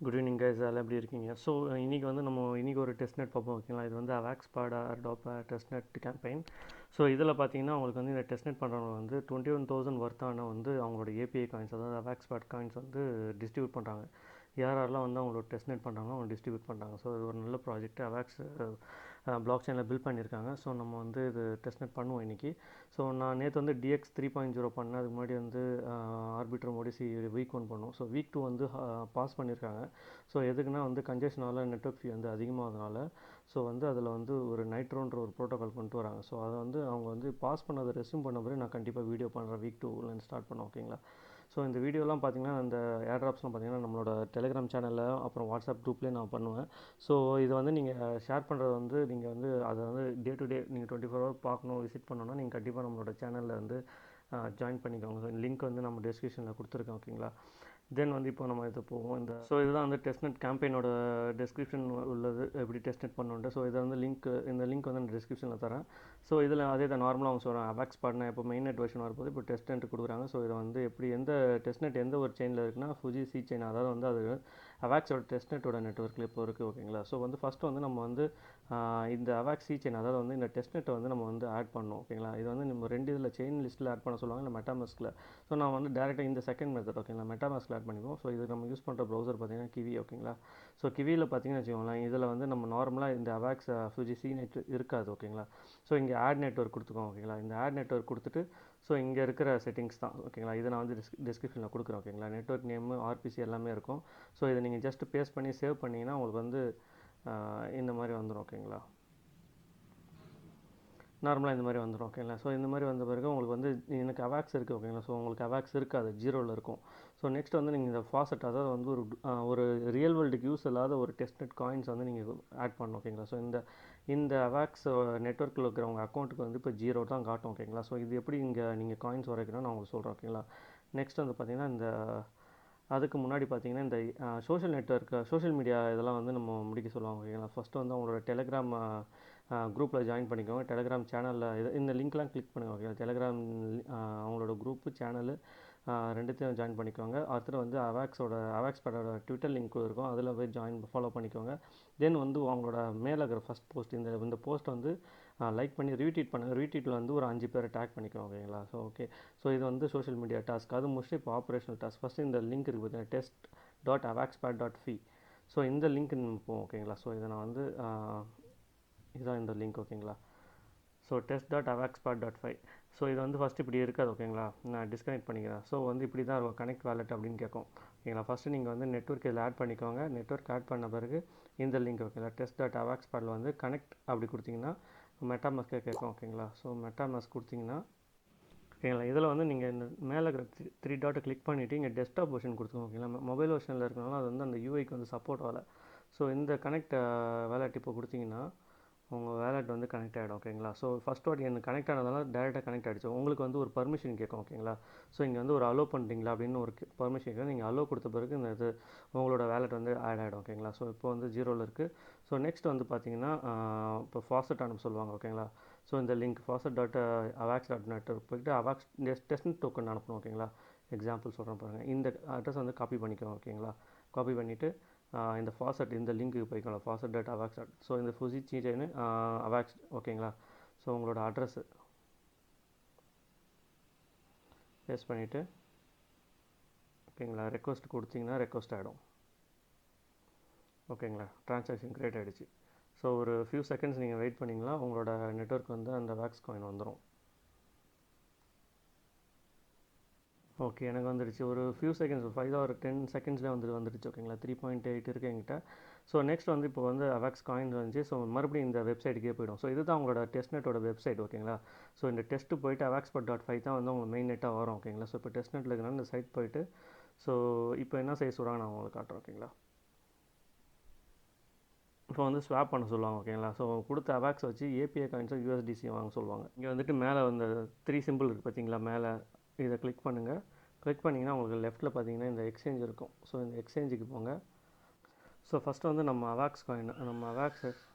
Good evening guys, எல்லாம் எப்படி இருக்கீங்க? ஸோ இன்றைக்கி ஒரு டெஸ்ட்நெட் பார்ப்போம் ஓகேங்களா. இது வந்து AvaxPad Airdop testnet campaign. So இதில் பார்த்தீங்கன்னா உங்களுக்கு வந்து இந்த டெஸ்ட்நெட் பண்ணுறவங்க வந்து 21,000 வர்த்தான வந்து அவங்களோட ஏபிஐ காயின்ஸ், அதாவது AvaxPad காயின்ஸ் வந்து டிஸ்ட்ரிபியூட் பண்ணுறாங்க. யாரெல்லாம் வந்து அவங்களோட டெஸ்ட்நெட் பண்ணுறாங்களோ அவங்க டிஸ்ட்ரிபியூட் பண்ணுறாங்க. ஸோ இது ஒரு நல்ல ப்ராஜெக்ட் AVAX பிளாக் செயினில் பில்ட் பண்ணியிருக்காங்க. ஸோ நம்ம வந்து இது டெஸ்ட்நெட் பண்ணுவோம் இன்றைக்கி. ஸோ நான் நேற்று வந்து DX 3.0 பண்ணேன். அதுக்கு முன்னாடி வந்து ஆர்பிட்டர் மோடிசி வீக் 1 பண்ணோம். ஸோ வீக் 2 வந்து பாஸ் பண்ணியிருக்காங்க. ஸோ எதுக்குன்னா வந்து கன்ஜெஷனால் நெட்வொர்க் ஃபீ வந்து அதிகமாகிறதுனால ஸோ வந்து அதில் வந்து ஒரு நைட்ரோன்ற ஒரு ப்ரோட்டோகால் கொண்டு வராங்க. ஸோ அதை வந்து அவங்க வந்து பாஸ் பண்ணதை ரெஸ்யூம் பண்ண பிறகு நான் கண்டிப்பாக வீடியோ பண்ணுறேன். வீக் 2லேருந்து ஸ்டார்ட் பண்ணோம் ஓகேங்களா. ஸோ இந்த வீடியோலாம் பார்த்தீங்கன்னா இந்த ஏர்ட்ராப்ஸ்லாம் பார்த்தீங்கன்னா நம்மளோட டெலிகிராம் சேனலில் அப்புறம் வாட்ஸ்அப் குரூப்லேயே நான் பண்ணுவேன். ஸோ இது வந்து நீங்கள் ஷேர் பண்ணுறது வந்து நீங்கள் வந்து அதை வந்து டே டு டே நீங்கள் 24 ஹவர் பார்க்கணும், விசிட் பண்ணணும்னா நீங்கள் கண்டிப்பாக நம்மளோட சேனலில் வந்து ஜாயின் பண்ணிக்கோங்க. லிங்க் வந்து நம்ம டிஸ்கிரிப்ஷனில் கொடுத்துருக்கேன் ஓகேங்களா. தென் வந்து இப்போ நம்ம இதை போவோம். இதுதான் வந்து டெஸ்ட்நெட் கேம்பெயினோட டிஸ்கிரிப்ஷன் உள்ளது, எப்படி டெஸ்ட்நெட் பண்ணுன்ட்டு. ஸோ இதை வந்து இந்த லிங்க் வந்து நான் டிஸ்கிரிப்ஷனில் தரேன். ஸோ இதில் அதே தான் நார்மலாக அவங்க சொல்கிறேன் AvaxPadனா இப்போ மெயின் நெட் வெர்ஷன் வரும்போது இப்போ டெஸ்ட்நெட் கொடுக்குறாங்க. ஸோ இதை வந்து எப்படி எந்த டெஸ்ட்நெட் எந்த ஒரு செயினில் இருக்குன்னா FUJI C செயின், அதாவது வந்து அது AvaXோட டெஸ்ட்நெட்டோட நெட்வொர்க்கில் இப்போ இருக்குது ஓகேங்களா. ஸோ வந்து ஃபஸ்ட்டு வந்து நம்ம வந்து இந்த AVAX C செயின், அதாவது வந்து இந்த டெஸ்ட்நெட்டை வந்து நம்ம வந்து ஆட் பண்ணணும் ஓகேங்களா. இது வந்து நம்ம ரெண்டு இதில் செயின் லிஸ்ட்டில் ஆட் பண்ண சொல்லுவாங்க, இல்லை மெட்டாமாஸ்கில். ஸோ நான் வந்து டேரெக்டாக இந்த செகண்ட் மெத்தட் ஓகேங்களா, மெட்டாமாஸ்கில் ஆட் பண்ணிக்குவோம். ஸோ இது நம்ம யூஸ் பண்ணுற ப்ரௌசர் பார்த்தீங்கன்னா கிவி ஓகேங்களா. ஸோ கிவியில் பார்த்தீங்கன்னு வச்சுக்கோங்களேன், இதில் வந்து நம்ம நார்மலாக இந்த AVAX FUJI C நெட் இருக்காது ஓகேங்களா. ஸோ இங்கே ஆட் நெட்வொர்க் கொடுத்துக்கோம் ஓகேங்களா. இந்த ஆட் நெட்வொர்க் கொடுத்துட்டு ஸோ இங்கே இருக்கிற செட்டிங்ஸ் தான் ஓகேங்களா. இதை நான் வந்து டிஸ்கிரிப்ஷனில் கொடுக்குறேன் ஓகேங்களா. நெட்வொர்க் நேமு, RPC எல்லாமே இருக்கும். ஸோ இதை நீங்கள் ஜஸ்ட் பேஸ்ட் பண்ணி சேவ் பண்ணிங்கன்னா உங்களுக்கு வந்து இந்த மாதிரி வந்துடும் ஓகேங்களா. நார்மலாக இந்த மாதிரி வந்துடும் ஓகேங்களா. ஸோ இந்த மாதிரி வந்த பிறகு உங்களுக்கு வந்து எனக்கு AVAX இருக்குது ஓகேங்களா. ஸோ உங்களுக்கு AVAX இருக்காது, 0ல் இருக்கும். ஸோ நெக்ஸ்ட் வந்து நீங்கள் இந்த ஃபாசெட், அதாவது வந்து ஒரு ரியல் வேர்ல்டுக்கு யூஸ் இல்லாத ஒரு டெஸ்ட்நெட் காயின்ஸ் வந்து நீங்கள் ஆட் பண்ணணும் ஓகேங்களா. ஸோ இந்த AVAX நெட்வொர்க்கில் இருக்கிறவங்க அக்கௌண்ட்டுக்கு வந்து இப்போ 0 தான் காட்டும் ஓகேங்களா. ஸோ இது எப்படி இங்கே நீங்கள் காயின்ஸ் வரைக்கணும்னு நான் உங்களுக்கு சொல்கிறேன் ஓகேங்களா. நெக்ஸ்ட் வந்து பார்த்திங்கன்னா அதுக்கு முன்னாடி பார்த்தீங்கன்னா இந்த சோஷியல் மீடியா இதெல்லாம் வந்து நம்ம முடிக்க சொல்லுவாங்க ஓகேங்களா. ஃபஸ்ட்டு வந்து அவங்களோட டெலிகிராம் குரூப்பில் ஜாயின் பண்ணிக்கோங்க. டெலிகிராம் சேனலில் இந்த லிங்க்லாம் கிளிக் பண்ணுங்கள் ஓகேங்களா. டெலிகிராம் அவங்களோட குரூப்பு சேனலு ரெண்டுத்தையும் ஜாயின் பண்ணிக்கோங்க. அடுத்து வந்து AvaxPadோட ட்விட்டர் லிங்க் இருக்கும், அதில் போய் ஃபாலோ பண்ணிக்கோங்க. தென் வந்து அவங்களோட மேலே இருக்கிற ஃபஸ்ட் போஸ்ட், இந்த போஸ்ட் வந்து லைக் பண்ணி ரீட்வீட் பண்ணுங்கள். ரீட்வீட்டில் வந்து ஒரு 5 பேரை டேக் பண்ணிக்கோங்க ஓகேங்களா. ஸோ ஓகே, ஸோ இது வந்து சோஷியல் மீடியா டாஸ்க். அது முடிச்சுட்டு இப்போ ஆப்ரேஷனல் டாஸ்க். ஃபஸ்ட்டு இந்த லிங்க் இருக்குது பார்த்தீங்கன்னா test.avaxpad.fi. ஸோ இந்த லிங்க் போவோம் ஓகேங்களா. ஸோ இதை நான் வந்து இதுதான் இந்த லிங்க் ஓகேங்களா. So test.avaxpad.fi. ஸோ இது வந்து ஃபஸ்ட்டு இப்படி இருக்காது ஓகேங்களா. நான் டிஸ்கனெக்ட் பண்ணிக்கிறேன். ஸோ வந்து இப்படி தான் இருக்கும், கனெக்ட் வாலெட் அப்படின்னு கேட்கும் ஓகேங்களா. ஃபஸ்ட்டு நீங்கள் வந்து நெட்வொர்க் இதில் ஆட் பண்ணிக்கோங்க. நெட்வொர்க் ஆட் பண்ண பிறகு இந்த லிங்க் ஓகேங்களா, test.avaxpadல வந்து கனெக்ட் அப்படி கொடுத்தீங்கன்னா மெட்டாமாஸ்கே கேட்கும் ஓகேங்களா. ஸோ மெட்டாமாஸ்க் கொடுத்தீங்கன்னா ஓகேங்களா. இதில் வந்து நீங்கள் இந்த மேலே இருக்கிற 3 டாட்டை கிளிக் பண்ணிவிட்டு இங்கே டெஸ்க்டாப் வெர்ஷன் கொடுத்துக்கோங்க ஓகேங்களா. மொபைல் வெர்ஷனில் இருக்கனால அது வந்து அந்த யூஐக்கு வந்து சப்போர்ட் ஆகலை. ஸோ இந்த கனெக்ட் வேலட் இப்போ கொடுத்தீங்கன்னா உங்கள் வேலட் வந்து கனெக்ட் ஆகிடும் ஓகேங்களா. ஸோ ஃபஸ்ட் வாட்டி எனக்கு கனெக்ட் ஆனதால டேரெக்டாக கனெக்ட் ஆகிடுச்சு. உங்களுக்கு வந்து ஒரு பர்மிஷன் கேட்கும் ஓகேங்களா. ஸோ இங்கே வந்து ஒரு அலோ பண்ணுறீங்களா அப்படின்னு ஒரு பர்மிஷன் கேட்கும். நீங்கள் அலோ கொடுத்த பிறகு இந்த உங்களோட வேலட் வந்து ஆட் ஆகிடும் ஓகேங்களா. ஸோ இப்போ வந்து 0ல் இருக்குது. ஸோ நெக்ஸ்ட் வந்து பார்த்தீங்கன்னா இப்போ ஃபாசெட் அனுப்ப சொல்லுவாங்க ஓகேங்களா. ஸோ இந்த லிங்க் faucet.avax.net போய்ட்டு AVAX டெஸ்ட்நெட் டோக்கன் அனுப்பணும் ஓகேங்களா. எக்ஸாம்பிள் சொல்கிறேன் பாருங்கள். இந்த அட்ரஸ் வந்து காப்பி பண்ணிக்கோங்க ஓகேங்களா. காப்பி பண்ணிவிட்டு இந்த ஃபாசெட் இந்த லிங்க்குக்கு போய்க்கலாம், faucet.avax. ஸோ இந்த FUJI செயின் AVAX ஓகேங்களா. ஸோ உங்களோட அட்ரஸ்ஸு பேஸ்ட் பண்ணிவிட்டு ஓகேங்களா, ரெக்வஸ்ட் கொடுத்தீங்கன்னா ரெக்வஸ்ட் ஆகிடும் ஓகேங்களா. ட்ரான்சாக்ஷன் கிரியேட் ஆகிடுச்சு. ஸோ ஒரு ஃபியூ செகண்ட்ஸ் நீங்கள் வெயிட் பண்ணிங்களா, உங்களோட நெட்வொர்க் வந்து அந்த AVAX காயின் வந்துடும். ஓகே, எனக்கு வந்துடுச்சு. ஒரு ஃபியூ செகண்ட்ஸ், 5 or 10 செகண்ட்ஸ்லேயே வந்துடுச்சு ஓகேங்களா. 3.8 இருக்குது என்கிட்ட. ஸோ நெக்ஸ்ட் வந்து இப்போ வந்து AVAX காயின் வந்துச்சு. ஸோ மறுபடியும் இந்த வெப்சைட்டுக்கே போய்டும். ஸோ இதுதான் உங்களோட டெஸ்ட்நெட்டோட வெப்சைட் ஓகேங்களா. ஸோ இந்த டெஸ்ட்டு போய்ட்டு avaxpad.fi தான் வந்து உங்களுக்கு மெயின் நெட்டாக வரும் ஓகேங்களா. ஸோ இப்போ டெஸ்ட்நெட்டில் இருக்கிறனால இந்த சைட் போய்ட்டு ஸோ இப்போ என்ன செய்ய சொல்கிறாங்க நான் உங்களுக்கு காட்டுறேன் ஓகேங்களா. இப்போ வந்து ஸ்வாப் பண்ண சொல்லுவாங்க ஓகேங்களா. ஸோ கொடுத்த AVAX வச்சு API காயின்ஸை USDC வாங்க சொல்லுவாங்க. இங்கே வந்துட்டு மேலே வந்து 3 சிம்பிள் இருக்குது பார்த்தீங்களா, மேலே இதை கிளிக் பண்ணுங்கள். கிளிக் பண்ணிங்கன்னா உங்களுக்கு லெஃப்ட்டில் பார்த்தீங்கன்னா இந்த எக்ஸ்சேஞ்ச் இருக்கும். ஸோ இந்த எக்ஸ்சேஞ்சுக்கு போங்க. ஸோ ஃபஸ்ட்டு வந்து நம்ம AVAX காயின் AVAX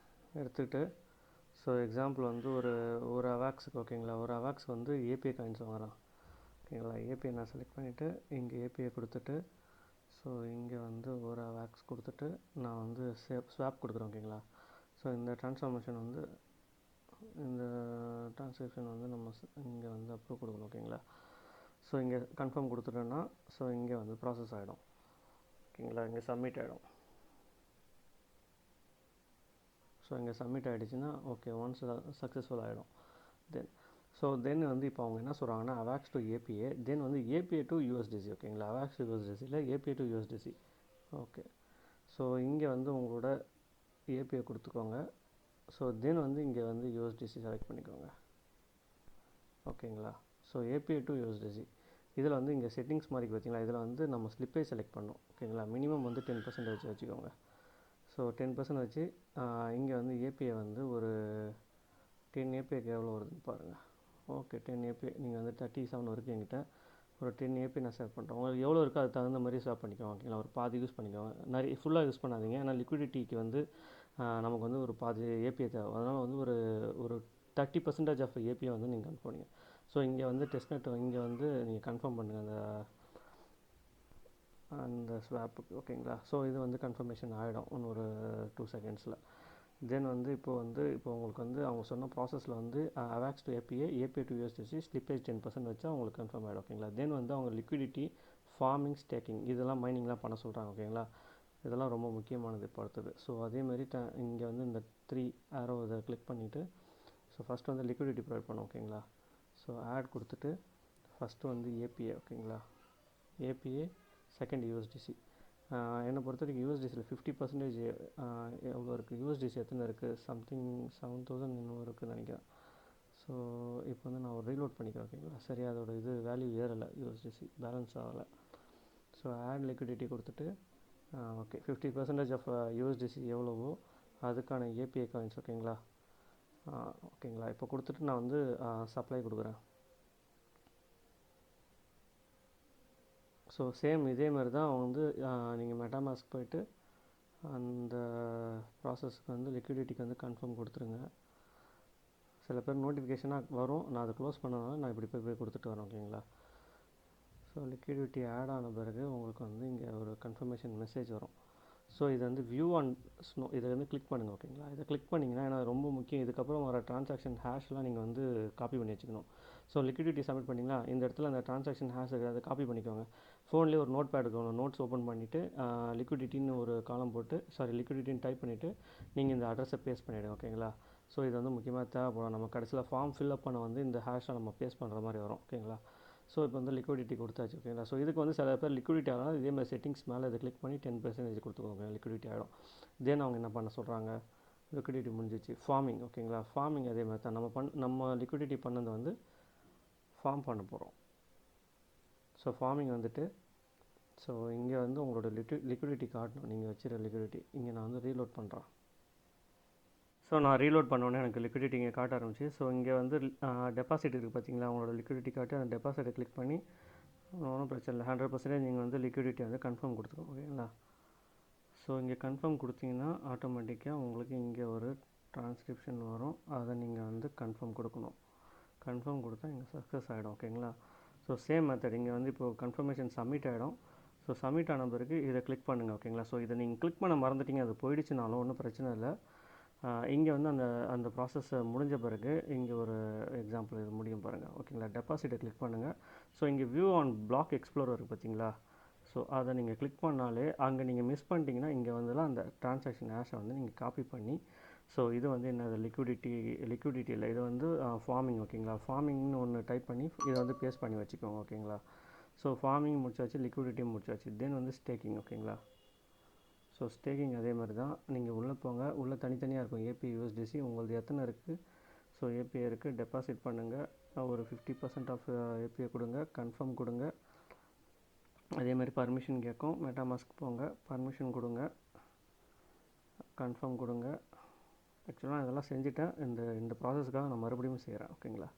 எடுத்துக்கிட்டு ஸோ எக்ஸாம்பிள் வந்து ஒரு AVAXக்கு ஓகேங்களா, ஒரு AVAX வந்து API காயின்ஸ் வாங்குறான் ஓகேங்களா. API நான் செலக்ட் பண்ணிவிட்டு இங்கே API கொடுத்துட்டு ஸோ இங்கே வந்து ஒரு AVAX கொடுத்துட்டு நான் வந்து ஸ்வாப் கொடுக்குறேன் ஓகேங்களா. ஸோ இந்த ட்ரான்ஸ்ஃபார்மேஷன் வந்து இந்த ட்ரான்ஸ்கிரிப்ஷன் வந்து நம்ம இங்கே வந்து அப்ரூவ் கொடுக்கணும் ஓகேங்களா. ஸோ இங்கே கன்ஃபார்ம் கொடுத்துட்டோன்னா ஸோ இங்கே வந்து ப்ராசஸ் ஆகிடும் ஓகேங்களா. இங்கே சப்மிட் ஆகிடும். ஸோ இங்கே சப்மிட் ஆகிடுச்சுன்னா ஓகே ஒன்ஸ் சக்ஸஸ்ஃபுல் ஆகிடும். தென் வந்து இப்போ அவங்க என்ன சொல்கிறாங்கன்னா AVAX to API, தென் வந்து API to USDC ஓகேங்களா. AVAX to USDC இல்லை API to USDC. Okay, so இங்கே வந்து உங்களோட API கொடுத்துக்கோங்க. ஸோ தென் வந்து இங்கே வந்து USDC செலக்ட் பண்ணிக்கோங்க ஓகேங்களா. ஸோ API to USDC இதில் வந்து இங்கே செட்டிங்ஸ் மாதிரி பார்த்தீங்களா, இதில் வந்து நம்ம ஸ்லிப்பேஜ் செலக்ட் பண்ணோம் ஓகேங்களா. மினிமம் வந்து 10% வச்சுக்கோங்க. ஸோ 10% வச்சு இங்கே வந்து API வந்து ஒரு 10 APIக்கு எவ்வளோ வருதுன்னு பாருங்கள். ஓகே 10 API நீங்கள் வந்து 37 வரைக்கும் என்கிட்ட ஒரு 10 API நான் ஷேர் பண்ணுறேன். உங்களுக்கு எவ்வளோ இருக்கோ அதுக்கு தகுந்த மாதிரி ஷேர் பண்ணிக்கோங்க ஓகேங்களா. ஒரு பாதி யூஸ் பண்ணிக்கோங்க, நிறைய ஃபுல்லாக யூஸ் பண்ணாதீங்க. ஏன்னா லிக்விடிட்டிக்கு வந்து நமக்கு வந்து ஒரு பாதி API தேவை. அதனால் வந்து ஒரு 30% ஆஃப் API வந்து நீங்கள் கன்ஃபார்ம் பண்ணுங்கள். ஸோ இங்கே வந்து டெஸ்ட்நெட் இங்கே வந்து நீங்கள் கன்ஃபார்ம் பண்ணுங்கள் அந்த ஸ்வாப்புக்கு ஓகேங்களா. ஸோ இது வந்து கன்ஃபர்மேஷன் ஆகிடும் இன்னொரு 2 செகண்ட்ஸில். தென் வந்து இப்போ உங்களுக்கு வந்து அவங்க சொன்ன ப்ராசஸில் வந்து AVAX to API to USDC slippage 10% வச்சா உங்களுக்கு கன்ஃபார்ம் ஆகிடும் ஓகேங்களா. தென் வந்து அவங்க லிக்விடிட்டி, ஃபார்மிங், ஸ்டேக்கிங் இதெல்லாம் மைனிங்லாம் பண்ண சொல்கிறாங்க ஓகேங்களா. இதெல்லாம் ரொம்ப முக்கியமானது இப்போ அடுத்தது. ஸோ அதேமாதிரி இங்கே வந்து இந்த 3 ஆரோ இதை கிளிக் பண்ணிவிட்டு ஸோ ஃபஸ்ட்டு வந்து லிக்விடிட்டி ப்ரொவைட் பண்ணோம் ஓகேங்களா. ஸோ ஆட் கொடுத்துட்டு ஃபஸ்ட்டு வந்து API ஓகேங்களா. API second USDC. என்னை பொறுத்த வரைக்கும் USDCயில் 50% எவ்வளோ இருக்குது, USDC எத்தனை இருக்குது, சம்திங் 7000 இன்னும் இருக்குதுன்னு நினைக்கிறேன். ஸோ இப்போ வந்து நான் ஒரு ரீலோட் பண்ணிக்கிறேன் ஓகேங்களா. சரி அதோட இது வேல்யூ ஏறலை, USDC பேலன்ஸ் ஆகலை. ஸோ ஆட் லிக்விடிட்டி கொடுத்துட்டு ஓகே 50% ஆஃப் USDC எவ்வளவோ அதுக்கான API காயின்ஸ் ஓகேங்களா. ஓகேங்களா இப்போ கொடுத்துட்டு நான் வந்து சப்ளை கொடுக்குறேன். ஸோ சேம் இதே மாதிரி தான் அவங்க வந்து நீங்கள் மெட்டாமாஸ்க் போய்ட்டு அந்த ப்ராசஸ்க்கு வந்து லிக்விடிட்டிக்கு வந்து கன்ஃபார்ம் கொடுத்துருங்க. சில பேர் நோட்டிஃபிகேஷனாக வரும், நான் அதை க்ளோஸ் பண்ணனால நான் இப்படி போய் கொடுத்துட்டு வரேன் ஓகேங்களா. ஸோ லிக்விடிட்டி ஆட் ஆன பிறகு உங்களுக்கு வந்து இங்கே ஒரு கன்ஃபர்மேஷன் மெசேஜ் வரும். ஸோ இது வந்து வியூ அண்ட் ஸ்னோ இதை வந்து கிளிக் பண்ணுங்கள் ஓகேங்களா. இதை கிளிக் பண்ணிங்கன்னா ஏன்னா ரொம்ப முக்கியம், இதுக்கப்புறம் வர ட்ரான்சாக்ஷன் ஹேஷ்லாம் நீங்கள் வந்து காப்பி பண்ணி வச்சுக்கணும். ஸோ லிக்விடிட்டி சப்மிட் பண்ணிங்களா, இந்த இடத்துல அந்த ட்ரான்சாக்ஷன் ஹேஷ் அதை காப்பி பண்ணிக்கோங்க. ஃபோன்லேயே ஒரு நோட் பேட் இருக்கணும், நோட்ஸ் ஓப்பன் பண்ணிவிட்டு லிக்விடிட்டின்னு ஒரு காலம் போட்டு லிக்விடிட்டின்னு டைப் பண்ணிவிட்டு நீங்கள் இந்த அட்ரஸை பேஸ்ட் பண்ணிவிடுங்க ஓகேங்களா. ஸோ இது வந்து முக்கியமாக தேவைப்படும். நம்ம கடைசியில் ஃபார்ம் ஃபில்அப் பண்ண வந்து இந்த ஹேஷை நம்ம பேஸ்ட் பண்ணுற மாதிரி வரும் ஓகேங்களா. ஸோ இப்போ வந்து லிக்விடிட்டி கொடுத்தாச்சு ஓகேங்களா. ஸோ இதுக்கு வந்து சில பேர் லிக்விடிட்டி ஆகலாம், இதே மாதிரி செட்டிங்ஸ் மேலே இதை கிளிக் பண்ணி 10% கொடுத்துக்கோங்க, லிக்விடிட்டி ஆகிடும். தென் அவங்க என்ன பண்ண சொல்கிறாங்க, லிக்விடிட்டி முடிஞ்சிச்சு. ஃபார்மிங் ஓகேங்களா. ஃபார்மிங் அதே மாதிரி தான் நம்ம லிக்விடிட்டி பண்ணது வந்து ஃபார்ம் பண்ண போகிறோம். ஸோ ஃபார்மிங் வந்துட்டு ஸோ இங்கே வந்து உங்களோட லிக்விடிட்டி காட்டணும், நீங்கள் வச்சுருக்க லிக்விடிட்டி. இங்கே நான் வந்து ரீலோட் பண்ணுறேன். ஸோ நான் ரீலோட் பண்ணோன்னே எனக்கு லிக்விடிட்டி இங்கே காட்ட ஆரம்பிச்சு. ஸோ இங்கே வந்து டெபாசிட் இருக்குது பார்த்தீங்களா, உங்களோட லிக்விடிட்டி காட்டி அந்த டெபாசிட்டை கிளிக் பண்ணி ஒன்றும் பிரச்சனை இல்லை, 100% நீங்கள் வந்து லிக்விடிட்டி வந்து கன்ஃபார்ம் கொடுத்துக்கோங்க ஓகேங்களா. ஸோ இங்கே கன்ஃபார்ம் கொடுத்தீங்கன்னா ஆட்டோமேட்டிக்காக உங்களுக்கு இங்கே ஒரு ட்ரான்ஸ்கிரிப்ஷன் வரும், அதை நீங்கள் வந்து கன்ஃபார்ம் கொடுக்கணும். கன்ஃபார்ம் கொடுத்தா இங்கே சக்ஸஸ் ஆகிடும் ஓகேங்களா. ஸோ சேம் மெத்தட் இங்கே வந்து இப்போது கன்ஃபர்மேஷன் சப்மிட் ஆகிடும். ஸோ சப்மிட் ஆன பிறகு இதை கிளிக் பண்ணுங்கள் ஓகேங்களா. ஸோ இதை நீங்கள் கிளிக் பண்ண மறந்துட்டீங்க, அது போயிடுச்சுனாலும் ஒன்றும் பிரச்சனை இல்லை. இங்கே வந்து அந்த ப்ராசஸை முடிஞ்ச பிறகு இங்கே ஒரு எக்ஸாம்பிள் இது முடியும் பாருங்கள் ஓகேங்களா. டெபாசிட்டை கிளிக் பண்ணுங்கள். ஸோ இங்கே வியூ ஆன் பிளாக் எக்ஸ்ப்ளோரர் இருக்குது பார்த்தீங்களா. ஸோ அதை நீங்கள் கிளிக் பண்ணாலே அங்கே நீங்கள் மிஸ் பண்ணிட்டீங்கன்னா இங்கே வந்துலாம் அந்த ட்ரான்சாக்ஷன் ஹேஷை வந்து நீங்கள் காப்பி பண்ணி ஸோ இது வந்து என்னது லிக்விடிட்டி இல்லை, இது வந்து ஃபார்மிங் ஓகேங்களா. ஃபார்மிங்னு ஒன்று டைப் பண்ணி இதை வந்து பேஸ்ட் பண்ணி வச்சுக்கோங்க ஓகேங்களா. ஸோ ஃபார்மிங் முடிச்சாச்சு, லிக்விடிட்டியும் முடிச்சாச்சு. தென் வந்து ஸ்டேக்கிங் ஓகேங்களா. ஸோ ஸ்டேக்கிங் அதே மாதிரி தான், நீங்கள் உள்ளே போங்க, உள்ளே தனித்தனியாக இருக்கும் API USDC உங்களது எத்தனை இருக்குது. ஸோ API இருக்குது, டெபாசிட் பண்ணுங்கள், ஒரு 50% ஆஃப் API கொடுங்க, கன்ஃபார்ம் கொடுங்க. அதே மாதிரி பர்மிஷன் கேட்கும், மெட்டாமாஸ்க் போங்க, பர்மிஷன் கொடுங்க, கன்ஃபார்ம் கொடுங்க. ஆக்சுவலாக இதெல்லாம் செஞ்சுட்டேன், இந்த ப்ராசஸ்க்காக நான் மறுபடியும் செய்கிறேன் ஓகேங்களா.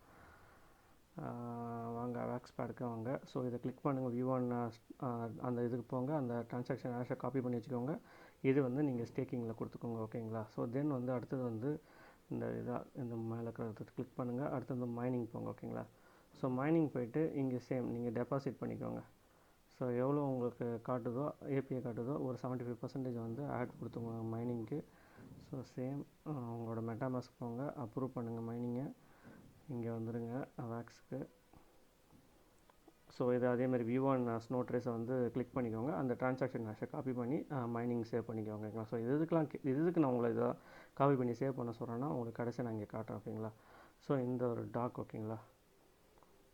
வாங்க AvaxPadக்கு வாங்க. ஸோ இதை கிளிக் பண்ணுங்கள், வியூ ஆன் அந்த இதுக்கு போங்க, அந்த ட்ரான்சாக்ஷன் ஹேஷை காப்பி பண்ணி வச்சுக்கோங்க. இது வந்து நீங்கள் ஸ்டேக்கிங்கில் கொடுத்துக்கோங்க ஓகேங்களா. ஸோ தென் வந்து அடுத்தது வந்து இந்த மேலே இருக்கிறத கிளிக் பண்ணுங்கள். அடுத்தது வந்து மைனிங் போங்க ஓகேங்களா. ஸோ மைனிங் போயிட்டு இங்கே சேம் நீங்கள் டெபாசிட் பண்ணிக்கோங்க. ஸோ எவ்வளோ உங்களுக்கு காட்டுதோ ஏபிஐ காட்டுதோ ஒரு 75% வந்து ஆட் கொடுத்துங்க மைனிங்க்கு. ஸோ சேம் உங்களோட மெட்டாமாஸ்க் போங்க, அப்ரூவ் பண்ணுங்கள் மைனிங்கை, இங்கே வந்துடுங்க அவாக்ஸ்க்கு. ஸோ இது அதேமாதிரி V1 ஸ்னோ ட்ரேஸை வந்து கிளிக் பண்ணிக்கோங்க, அந்த ட்ரான்சாக்ஷன் ஹேஷை காப்பி பண்ணி மைனிங் சேவ் பண்ணிக்கோங்க. ஓகேங்களா. ஸோ இதுக்கு நான் உங்களை இதை காப்பி பண்ணி சேவ் பண்ண சொல்கிறேன்னா உங்களுக்கு கடைசி நான் இங்கே காட்டுறேன். ஓகேங்களா. ஸோ இந்த ஒரு டாக். ஓகேங்களா.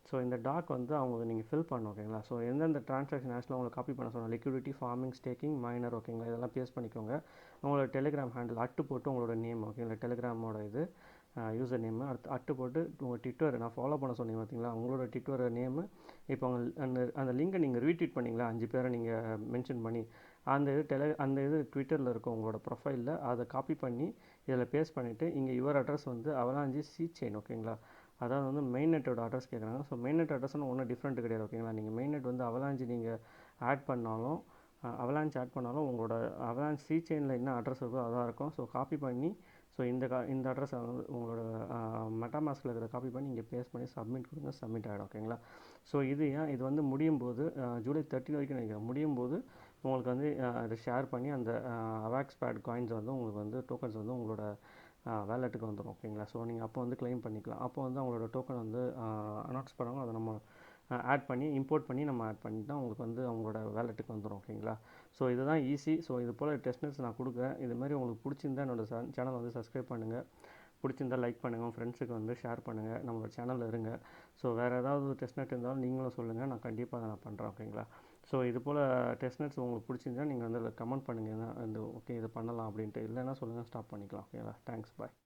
ஸோ இந்த டாக் வந்து அவங்க நீங்கள் ஃபில் பண்ணணும். ஓகேங்களா. ஸோ எந்தெந்த ட்ரான்சாக்ஷன் ஹேஷில் உங்களுக்கு காப்பி பண்ண சொன்னால் லிக்விடிட்டி, ஃபார்மிங், ஸ்டேக்கிங், மைனர். ஓகேங்களா. இதெல்லாம் பேஸ்ட் பண்ணிக்கோங்க. உங்களோட டெலிகிராம் ஹேண்டில் அட்டு போட்டு உங்களோட நேம். ஓகேங்களா. டெலிகிராமோட இது யூசர் நேமு அட்டு போட்டு உங்கள் ட்விட்டர் நான் ஃபாலோ பண்ண சொன்னீங்க பார்த்தீங்களா, உங்களோட ட்விட்டர் நேமு. இப்போ அந்த லிங்கை நீங்கள் ரீட்வீட் பண்ணிங்களா 5 பேரை நீங்கள் மென்ஷன் பண்ணி, அந்த இது ட்விட்டரில் இருக்கும் உங்களோட ப்ரொஃபைலில், அதை காப்பி பண்ணி இதில் பேஸ்ட் பண்ணிவிட்டு இங்கே யுவர் அட்ரஸ் வந்து அவலாஞ்சி சி செயின். ஓகேங்களா. அதாவது வந்து மெயின் நெட்டோட அட்ரஸ் கேட்குறாங்க. ஸோ மெயின் நெட் அட்ரஸ்னு ஒன்றும் டிஃப்ரெண்ட் கிடையாது. ஓகேங்களா. நீங்கள் மெயின் நெட் வந்து அவலாஞ்சி நீங்கள் ஆட் பண்ணாலும் உங்களோட அவலாஞ்ச் சி செயினில் என்ன அட்ரஸ் இருக்கோ அதான் இருக்கும். ஸோ காப்பி பண்ணி ஸோ இந்த அட்ரஸ் உங்களோட மெட்டாமாஸ்கில் இருக்கிற காப்பி பண்ணி இங்கே பேஸ்ட் பண்ணி சப்மிட் கொடுங்க, சப்மிட் ஆகிடும். ஓகேங்களா. ஸோ இது வந்து முடியும் போது ஜூலை 30 வரைக்கும் நினைக்கிறேன். முடியும் போது உங்களுக்கு வந்து இதை ஷேர் பண்ணி அந்த AvaxPad காயின்ஸ் வந்து உங்களுக்கு வந்து டோக்கன்ஸ் வந்து உங்களோட வேலெட்டுக்கு வந்துடும். ஓகேங்களா. ஸோ நீங்கள் அப்போ வந்து கிளைம் பண்ணிக்கலாம். அப்போ வந்து அவங்களோட டோக்கன் வந்து அனௌன்ஸ் பண்ணுவாங்க, அதை நம்ம ஆட் பண்ணி இம்போர்ட் பண்ணி நம்ம ஆட் பண்ணிட்டா உங்களுக்கு வந்து அவங்களோட வேலெட்டுக்கு வந்துடும். ஓகேங்களா. ஸோ இதுதான் ஈஸி. ஸோ இது போல் டெஸ்ட்நெட்ஸ் நான் கொடுக்குறேன். இதுமாதிரி உங்களுக்கு பிடிச்சிருந்தா என்னோடய சேனல் வந்து சப்ஸ்கிரைப் பண்ணுங்கள், பிடிச்சிருந்தால் லைக் பண்ணுங்கள், உங்கள் ஃப்ரெண்ட்ஸுக்கு வந்து ஷேர் பண்ணுங்கள், நம்மளோட சேனலில் இருங்க. ஸோ வேறு ஏதாவது டெஸ்ட்நெட் இருந்தாலும் நீங்களும் சொல்லுங்கள், நான் கண்டிப்பாக அதை நான் பண்ணுறேன். ஓகேங்களா. ஸோ இது போல் டெஸ்ட்நெட்ஸ் உங்களுக்கு பிடிச்சிருந்தா நீங்கள் வந்து அதில் கமெண்ட் பண்ணுங்கள், இந்த ஓகே இது பண்ணலாம் அப்படின்ட்டு. இல்லைன்னா சொல்லுங்கள், ஸ்டாப் பண்ணிக்கலாம். ஓகேங்களா. தேங்க்ஸ், பாய்.